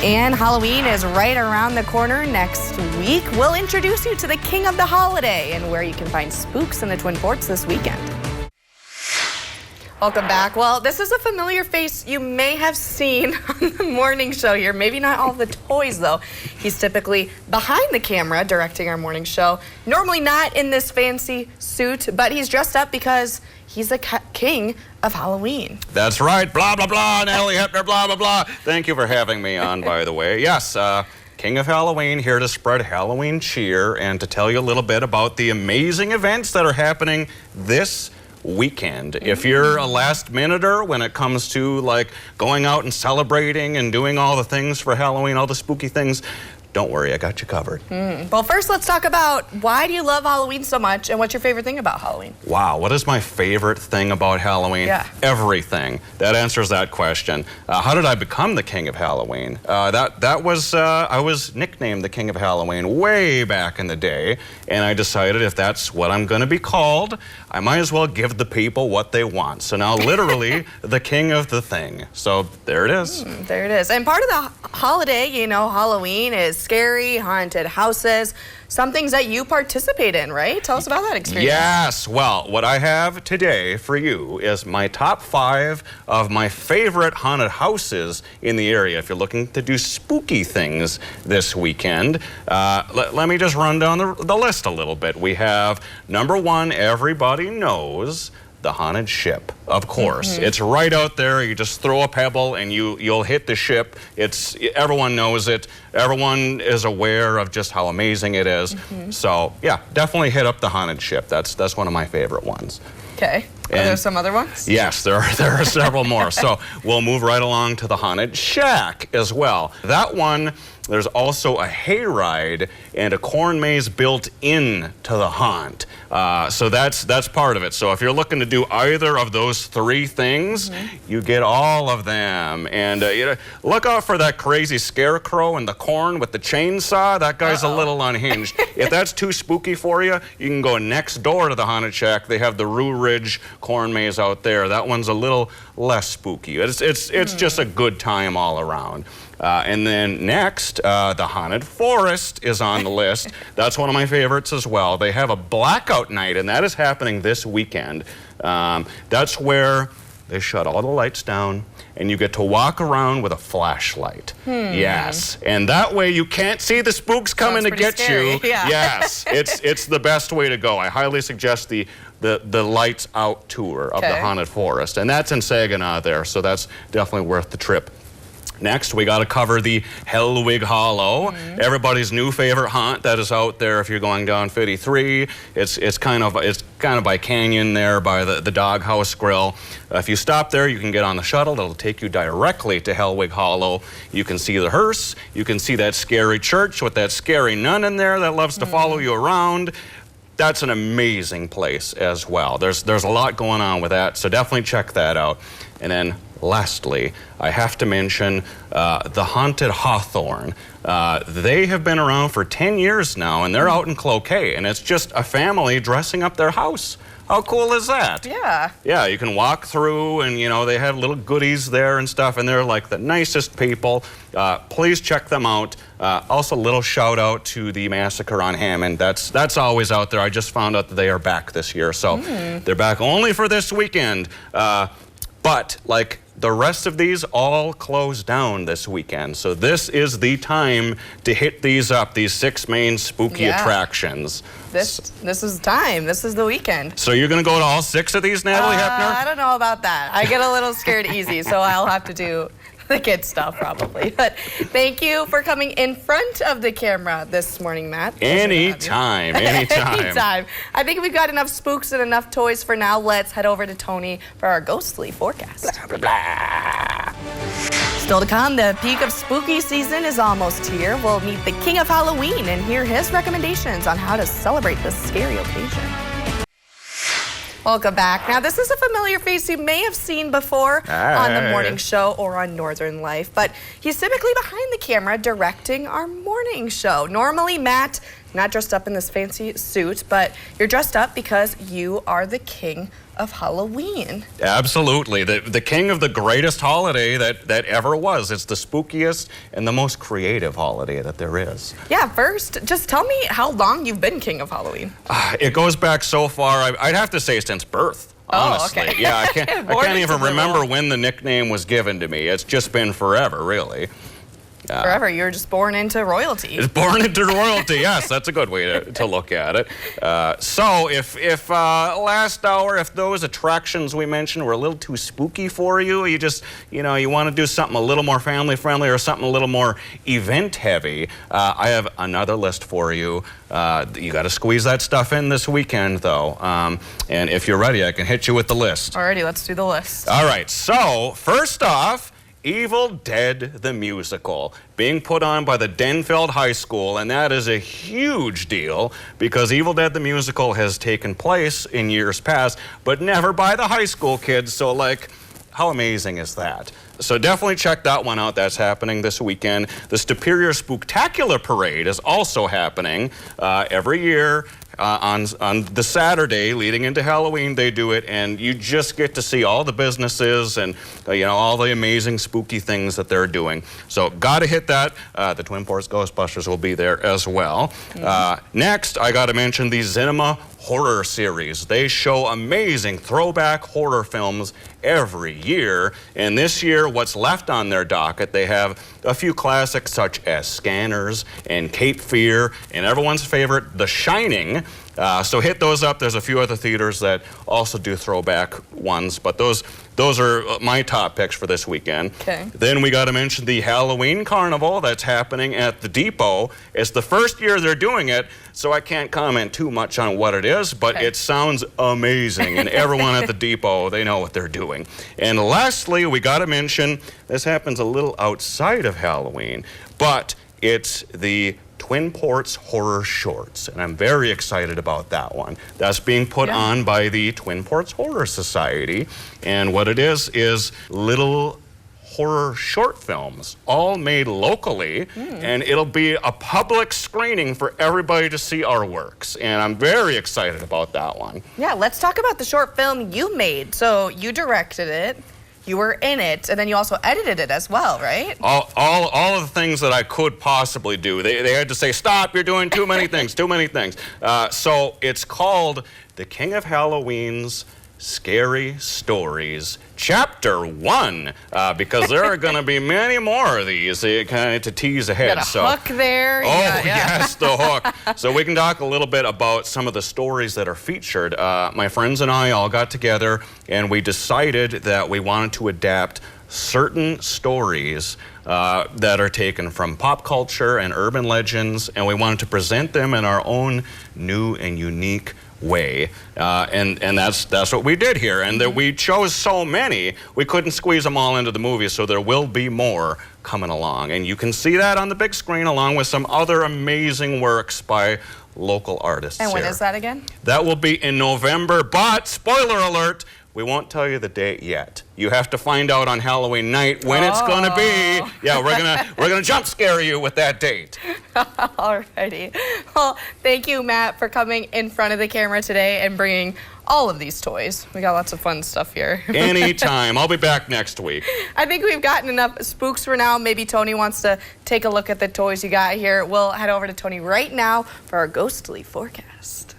And Halloween is right around the corner next week. We'll introduce you to the king of the holiday and where you can find spooks in the Twin Forts this weekend. Welcome back. Well, this is a familiar face you may have seen on the morning show here. Maybe not all the toys, though. He's typically behind the camera directing our morning show. Normally not in this fancy suit, but he's dressed up because he's the king of Halloween. That's right. Blah, blah, blah. Natalie Hepner, blah, blah, blah. Thank you for having me on, by the way. Yes, King of Halloween, here to spread Halloween cheer and to tell you a little bit about the amazing events that are happening this weekend. If you're a last-minuter when it comes to like going out and celebrating and doing all the things for Halloween, all the spooky things, don't worry, I got you covered. Well, first let's talk about why do you love Halloween so much and what's your favorite thing about Halloween? Wow, what is my favorite thing about Halloween? Yeah. Everything. That answers that question. How did I become the king of Halloween? I was nicknamed the king of Halloween way back in the day, and I decided if that's what I'm going to be called, I might as well give the people what they want. So now literally the king of the thing. So there it is. There it is. And part of the holiday, you know, Halloween is scary, haunted houses, some things that you participate in, right? Tell us about that experience. Yes. Well, what I have today for you is my top 5 of my favorite haunted houses in the area. If you're looking to do spooky things this weekend, let me just run down the list a little bit. We have number 1, everybody knows, the Haunted Ship, of course. It's right out there. You just throw a pebble and you'll hit the ship. Everyone knows it. Everyone is aware of just how amazing it is. So yeah, definitely hit up the Haunted Ship. That's one of my favorite ones. Okay. Are there some other ones? Yes, there are several more. So we'll move right along to the Haunted Shack as well. That one, there's also a hayride and a corn maze built in to the haunt. So that's part of it. So if you're looking to do either of those 3 things, you get all of them. And you know, look out for that crazy scarecrow in the corn with the chainsaw. That guy's a little unhinged. If that's too spooky for you, you can go next door to the Haunted Shack. They have the Rue Ridge corn maze out there. That one's a little less spooky. It's just a good time all around. And then next, the Haunted Forest is on the list. That's one of my favorites as well. They have a blackout night, and that is happening this weekend. That's where they shut all the lights down, and you get to walk around with a flashlight. Yes, and that way you can't see the spooks coming to get you. Yeah. Yes, it's the best way to go. I highly suggest the Lights Out tour of the Haunted Forest, and that's in Saginaw there, so that's definitely worth the trip. Next, we got to cover the Hellwig Hollow, everybody's new favorite haunt that is out there if you're going down 53. It's kind of by Canyon there by the Doghouse Grill. If you stop there, you can get on the shuttle. It'll take you directly to Hellwig Hollow. You can see the hearse. You can see that scary church with that scary nun in there that loves to follow you around. That's an amazing place as well. There's a lot going on with that, so definitely check that out. And then lastly, I have to mention the Haunted Hawthorne. They have been around for 10 years now, and they're out in Cloquet, and it's just a family dressing up their house. How cool is that? Yeah. Yeah, you can walk through and, you know, they have little goodies there and stuff, and they're like the nicest people. Please check them out. Also, a little shout out to the Massacre on Hammond. That's always out there. I just found out that they are back this year, so they're back only for this weekend. But like the rest of these all close down this weekend. So this is the time to hit these up, these 6 main spooky attractions. This is time. This is the weekend. So you're going to go to all 6 of these, Natalie Hepner? I don't know about that. I get a little scared easy, so I'll have to do the kid stuff probably. But thank you for coming in front of the camera this morning, Matt. Anytime, anytime. Anytime. I think we've got enough spooks and enough toys for now. Let's head over to Tony for our ghostly forecast. Blah, blah, blah. Still to come, the peak of spooky season is almost here. We'll meet the king of Halloween and hear his recommendations on how to celebrate this scary occasion. Welcome back. Now, this is a familiar face you may have seen before on the morning show or on Northern Life, but he's typically behind the camera directing our morning show. Normally, Matt not dressed up in this fancy suit, but you're dressed up because you are the king of Halloween. Absolutely. The king of the greatest holiday that ever was. It's the spookiest and the most creative holiday that there is. Yeah, first, just tell me how long you've been king of Halloween. It goes back so far, I'd have to say since birth. Honestly. Oh, okay. Yeah, I can't even into the remember role. when the nickname was given to me. It's just been forever, really. Forever, you were just born into royalty. It's born into royalty. Yes, that's a good way to look at it. So if last hour, if those attractions we mentioned were a little too spooky for you, you just, you want to do something a little more family friendly or something a little more event heavy, I have another list for you. You got to squeeze that stuff in this weekend, though. And if you're ready, I can hit you with the list. Alrighty, let's do the list. All right. So first off, Evil Dead the Musical, being put on by the Denfeld High School, and that is a huge deal because Evil Dead the Musical has taken place in years past, but never by the high school kids, so like, how amazing is that? So definitely check that one out. That's happening this weekend. The Superior Spooktacular Parade is also happening every year. On the Saturday leading into Halloween, they do it, and you just get to see all the businesses and all the amazing spooky things that they're doing. So gotta hit that. The Twin Ports Ghostbusters will be there as well. Next, I gotta mention the Cinema Horror Series. They show amazing throwback horror films every year, and this year what's left on their docket, they have a few classics such as Scanners and Cape Fear, and everyone's favorite, The Shining. So hit those up. There's a few other theaters that also do throwback ones, but those are my top picks for this weekend. Okay. Then we got to mention the Halloween Carnival that's happening at the Depot. It's the first year they're doing it, so I can't comment too much on what it is, but Okay. it sounds amazing, and everyone at the Depot, they know what they're doing. And lastly, we got to mention, this happens a little outside of Halloween, but it's the Twin Ports Horror Shorts, and I'm very excited about that one. That's being put on by the Twin Ports Horror Society, and what it is little horror short films, all made locally, and it'll be a public screening for everybody to see our works, and I'm very excited about that one. Yeah, let's talk about the short film you made. So you directed it, you were in it, and then you also edited it as well, right? All of the things that I could possibly do. They had to say, stop, you're doing too many things, too many things. So it's called The King of Halloween's Scary Stories, Chapter 1, because there are going to be many more of these kind of to tease ahead. Got a hook there. Oh, yes, the hook. So we can talk a little bit about some of the stories that are featured. My friends and I all got together, and we decided that we wanted to adapt certain stories that are taken from pop culture and urban legends, and we wanted to present them in our own new and unique way, and that's what we did here, and that we chose so many we couldn't squeeze them all into the movie, so there will be more coming along, and you can see that on the big screen along with some other amazing works by local artists. And when here. is that again? That will be in November, but spoiler alert, we won't tell you the date yet. You have to find out on Halloween night when it's going to be. Yeah, we're gonna jump scare you with that date. Alrighty. Well, thank you, Matt, for coming in front of the camera today and bringing all of these toys. We got lots of fun stuff here. Anytime. I'll be back next week. I think we've gotten enough spooks for now. Maybe Tony wants to take a look at the toys you got here. We'll head over to Tony right now for our ghostly forecast.